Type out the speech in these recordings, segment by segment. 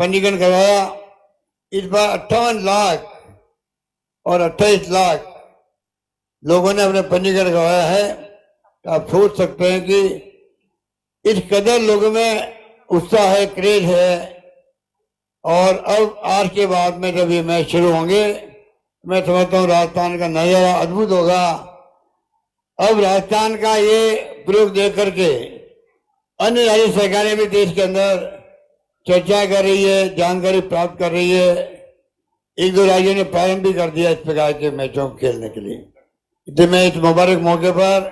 पंजीकरण करवाया। इस बार 58 लाख और 28 लाख लोगों ने अपने पंजीकरण करवाया है। तो आप सोच सकते हैं कि इस कदर लोगों में उत्साह है, क्रेज है। और अब आज के बाद में जब ये मैच शुरू होंगे, मैं समझता हूँ राजस्थान का नजारा अद्भुत होगा। अब राजस्थान का ये प्रयोग देख करके अन्य राज्य सरकारें भी देश के अंदर चर्चा कर रही है, जानकारी प्राप्त कर रही है। एक दो राज्यों ने प्रारंभ भी कर दिया इस प्रकार के मैचों को खेलने के लिए। इसलिए मैं इस मुबारक मौके पर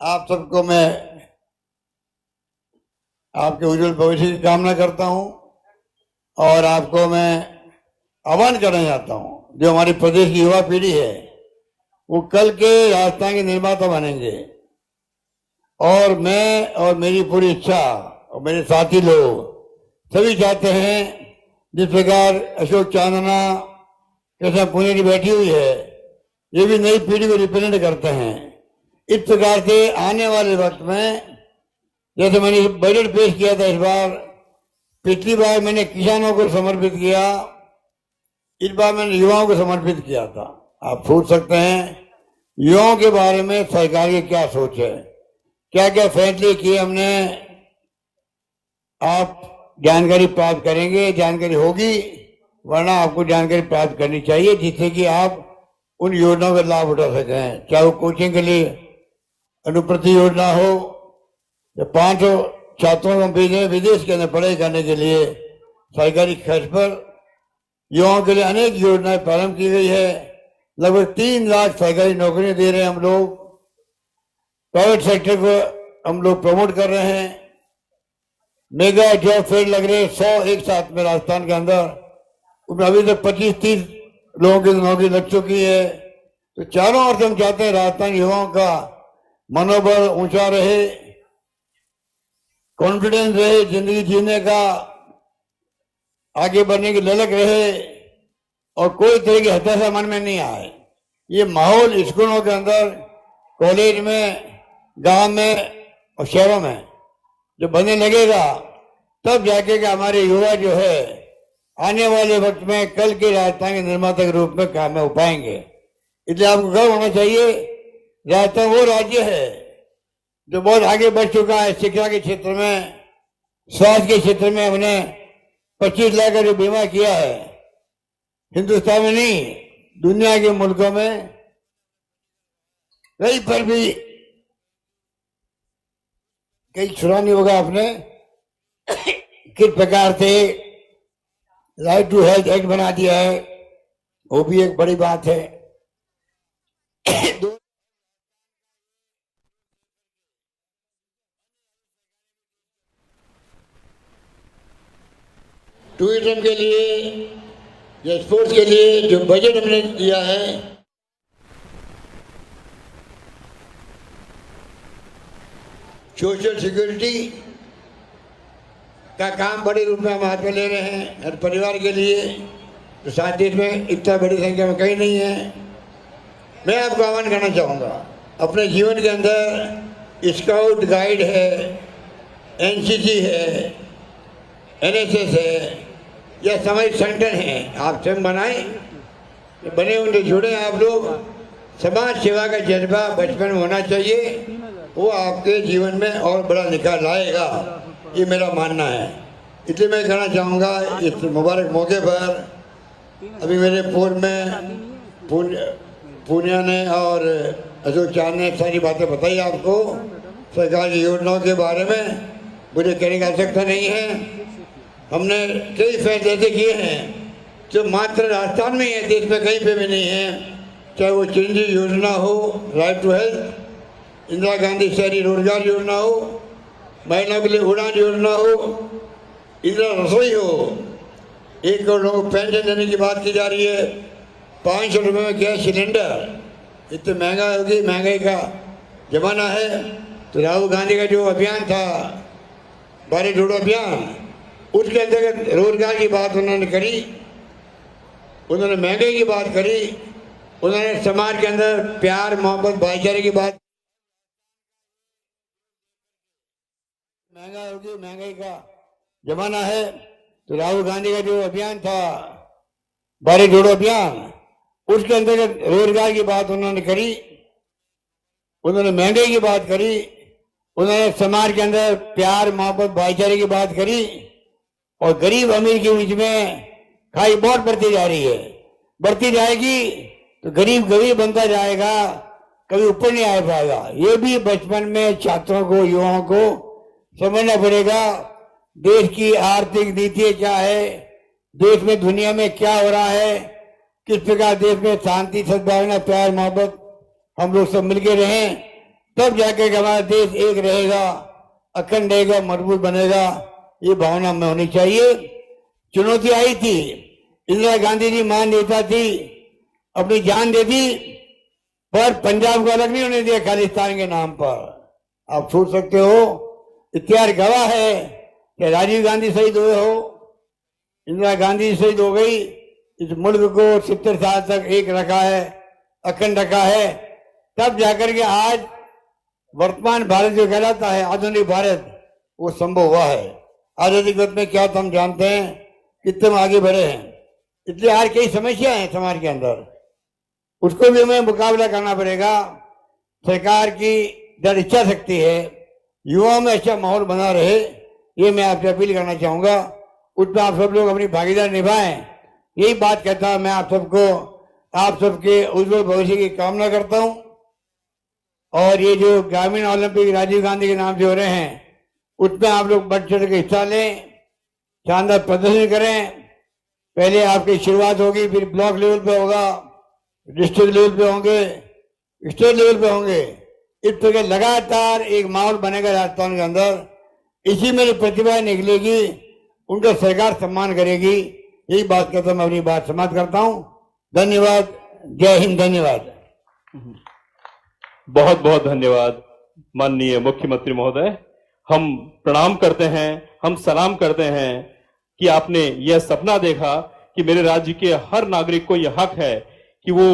आप सबको मैं आपके उज्जवल भविष्य की कामना करता हूं और आपको मैं आह्वान करना चाहता हूं, जो हमारी प्रदेश की युवा पीढ़ी है वो कल के राजस्थान के निर्माता बनेंगे। और मैं और मेरी पूरी इच्छा और मेरे साथी लोग सभी चाहते हैं, जिस प्रकार अशोक चांदना कृष्णा पुनेरी बैठी हुई है, ये भी नई पीढ़ी को रिप्रेजेंट करते हैं। इस प्रकार से आने वाले वक्त में, जैसे मैंने बजट पेश किया था इस बार, पिछली बार मैंने किसानों को समर्पित किया, इस बार मैंने युवाओं को समर्पित किया था। आप सोच सकते हैं युवाओं के बारे में सरकार की क्या सोच है, क्या क्या फैसले किए हमने। आप जानकारी प्राप्त करेंगे, जानकारी होगी, वरना आपको जानकारी प्राप्त करनी चाहिए जिससे कि आप उन योजनाओं का लाभ उठा सकें। चाहे वो कोचिंग के लिए अनुप्रति योजना हो, या 500 छात्रों को भेजें विदेश के अंदर पढ़ाई करने के लिए सरकारी खर्च पर। युवाओं के लिए अनेक योजनाएं प्रारंभ की गई है। लगभग 3 लाख सरकारी नौकरियां दे रहे हैं हम लोग। प्राइवेट सेक्टर को हम लोग प्रमोट कर रहे हैं। मेगा जॉब फेयर लग रहे हैं 100 एक साथ में राजस्थान के अंदर। उसमें अभी तक 25-30 लोगों की नौकरी लग चुकी है। तो चारों ओर से हम चाहते हैं राजस्थान युवाओं का मनोबल ऊंचा रहे, कॉन्फिडेंस रहे, जिंदगी जीने का, आगे बढ़ने की ललक रहे और कोई तरह की हताशा मन में नहीं आए। ये माहौल स्कूलों के अंदर, कॉलेज में, गांव में और शहरों में जो बनने लगेगा, तब जाके कि हमारे युवा जो है आने वाले वक्त में कल के राजस्थान के निर्माता के रूप में कामयाब हो पाएंगे। इसलिए आपको गर्व होना चाहिए, राजस्थान वो राज्य है जो बहुत आगे बढ़ चुका है। शिक्षा के क्षेत्र में, स्वास्थ्य के क्षेत्र में हमने 25 लाख का जो बीमा किया है, हिंदुस्तान में नहीं दुनिया के मुल्कों में कहीं पर भी कहीं सुना नहीं होगा आपने किस प्रकार से राइट टू हेल्थ एक्ट बना दिया है। वो भी एक बड़ी बात है। टूरिज्म के लिए या स्पोर्ट्स के लिए जो बजट हमने दिया है, सोशल सिक्योरिटी का काम बड़े रूप में हम हाथ में ले रहे हैं हर परिवार के लिए। तो साथ देश में इतना बड़ी संख्या में कहीं नहीं है। मैं आपको आह्वान करना चाहूँगा, अपने जीवन के अंदर स्काउट गाइड है, एनसीसी है, एनएसएस है या सामाजिक संगठन है, आप स्वयं बनाएं, बने उनसे जुड़े। आप लोग समाज सेवा का जज्बा बचपन में होना चाहिए, वो आपके जीवन में और बड़ा निखार लाएगा, ये मेरा मानना है। इसलिए मैं कहना चाहूँगा इस मुबारक मौके पर, अभी मेरे पूर्व में पूनिया ने और अशोक चांद ने सारी बातें बताई आपको सरकार की योजनाओं के बारे में, मुझे कहने की आवश्यकता नहीं है। हमने कई फैसले ऐसे किए हैं जो मात्र राजस्थान में ही है, देश में कहीं पे भी नहीं है। चाहे वो चिरंजीवी योजना हो, right to health, Indira Gandhi Shahri Rozgar योजना हो, महिलाओं के लिए उड़ान योजना हो, इंदिरा रसोई हो, 1 करोड़ लोगों को पेंशन देने की बात की जा रही है, 500 रुपये में गैस सिलेंडर। इतनी महंगा होगी, महंगाई का जमाना है। तो राहुल गांधी का जो अभियान था, भारत जोड़ो अभियान, उसके अंतर्गत रोजगार की बात उन्होंने करी, उन्होंने महंगाई की बात करी, उन्होंने समाज के अंदर प्यार मोहब्बत भाईचारे की बात। महंगा होगी, महंगाई का जमाना है, तो राहुल गांधी का जो अभियान था, भारत जोड़ो अभियान, उसके अंतर्गत रोजगार की बात उन्होंने करी, उन्होंने महंगाई की बात करी, उन्होंने समाज के अंदर प्यार मोहब्बत भाईचारे की बात करी, और गरीब अमीर के बीच में खाई बहुत बढ़ती जा रही है, बढ़ती जाएगी तो गरीब गरीब बनता जाएगा, कभी ऊपर नहीं आ पाएगा। ये भी बचपन में छात्रों को, युवाओं को समझना पड़ेगा। देश की आर्थिक नीति क्या है, देश में दुनिया में क्या हो रहा है, किस प्रकार देश में शांति सद्भावना प्यार मोहब्बत हम लोग सब मिलके रहें, तब जाकर हमारा देश एक रहेगा, अखंड रहेगा, मजबूत बनेगा। ये भावना में होनी चाहिए। चुनौती आई थी, इंदिरा गांधी जी महान नेता थी, अपनी जान दे दी, पर पंजाब को अलग नहीं होने दिया खालिस्तान के नाम पर। आप सोच सकते हो, इतिहास गवाह है कि राजीव गांधी शहीद हुए हो, इंदिरा गांधी शहीद हो गई, इस मुल्क को 70 साल तक एक रखा है, अखंड रखा है, तब जाकर के आज वर्तमान भारत जो कहलाता है आधुनिक भारत, वो संभव हुआ है। आजादी के वक्त में क्या हम जानते हैं, कितने हम आगे बढ़े हैं। इसलिए आज कई समस्या हैं समाज के अंदर, उसको भी हमें मुकाबला करना पड़ेगा। सरकार की दृढ़ इच्छा शक्ति है, युवाओं में अच्छा माहौल बना रहे, ये मैं आपसे अपील करना चाहूंगा। उसमें आप सब लोग अपनी भागीदारी निभाएं, यही बात कहता मैं आप सबको, आप सबके उज्जवल भविष्य की कामना करता हूं। और ये जो ग्रामीण ओलंपिक राजीव गांधी के नाम से हो रहे हैं, उसमें आप लोग बढ़ चढ़ के हिस्सा लें, शानदार प्रदर्शन करें। पहले आपकी शुरुआत होगी, फिर ब्लॉक लेवल पे होगा, डिस्ट्रिक्ट लेवल पे होंगे, स्टेट लेवल पे होंगे। इस प्रकार लगातार एक माहौल बनेगा राजस्थान के अंदर। इसी में प्रतिभा निकलेगी, उनका सरकार सम्मान करेगी। यही बात कहता मैं अपनी बात समाप्त करता हूं। धन्यवाद, जय हिंद, धन्यवाद। बहुत बहुत धन्यवाद माननीय मुख्यमंत्री महोदय। हम प्रणाम करते हैं, हम सलाम करते हैं कि आपने यह सपना देखा कि मेरे राज्य के हर नागरिक को यह हक है कि वो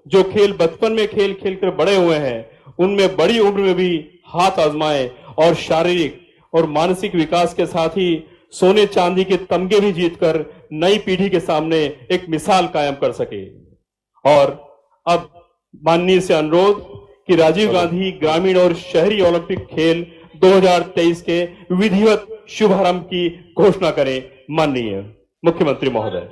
जो खेल बचपन में खेल खेल कर बड़े हुए हैं, उनमें बड़ी उम्र में भी हाथ आजमाए और शारीरिक और मानसिक विकास के साथ ही सोने चांदी के तमगे भी जीतकर नई पीढ़ी के सामने एक मिसाल कायम कर सके। और अब माननीय से अनुरोध कि राजीव गांधी ग्रामीण और शहरी ओलंपिक खेल 2023 के विधिवत शुभारंभ की घोषणा करें माननीय मुख्यमंत्री महोदय।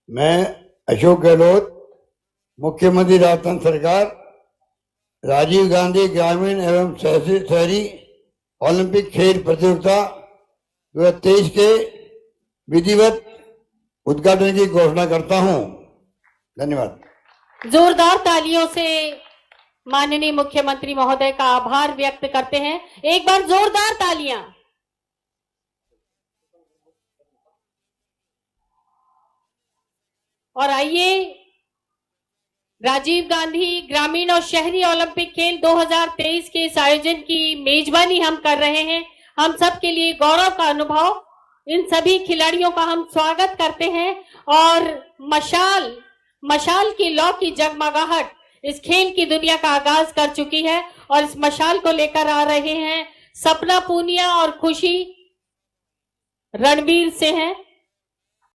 मैं अशोक गहलोत, मुख्यमंत्री राजस्थान सरकार, राजीव गांधी ग्रामीण एवं शहरी ओलंपिक खेल प्रतियोगिता 2023 के विधिवत उद्घाटन की घोषणा करता हूं। धन्यवाद। जोरदार तालियों से माननीय मुख्यमंत्री महोदय का आभार व्यक्त करते हैं। एक बार जोरदार तालियां। और आइए, राजीव गांधी ग्रामीण और शहरी ओलंपिक खेल 2023 के इस आयोजन की मेजबानी हम कर रहे हैं। हम सबके लिए गौरव का अनुभव। इन सभी खिलाड़ियों का हम स्वागत करते हैं और मशाल की लौ की जगमगाहट इस खेल की दुनिया का आगाज कर चुकी है। और इस मशाल को लेकर आ रहे हैं सपना पूनिया और खुशी रणवीर से हैं।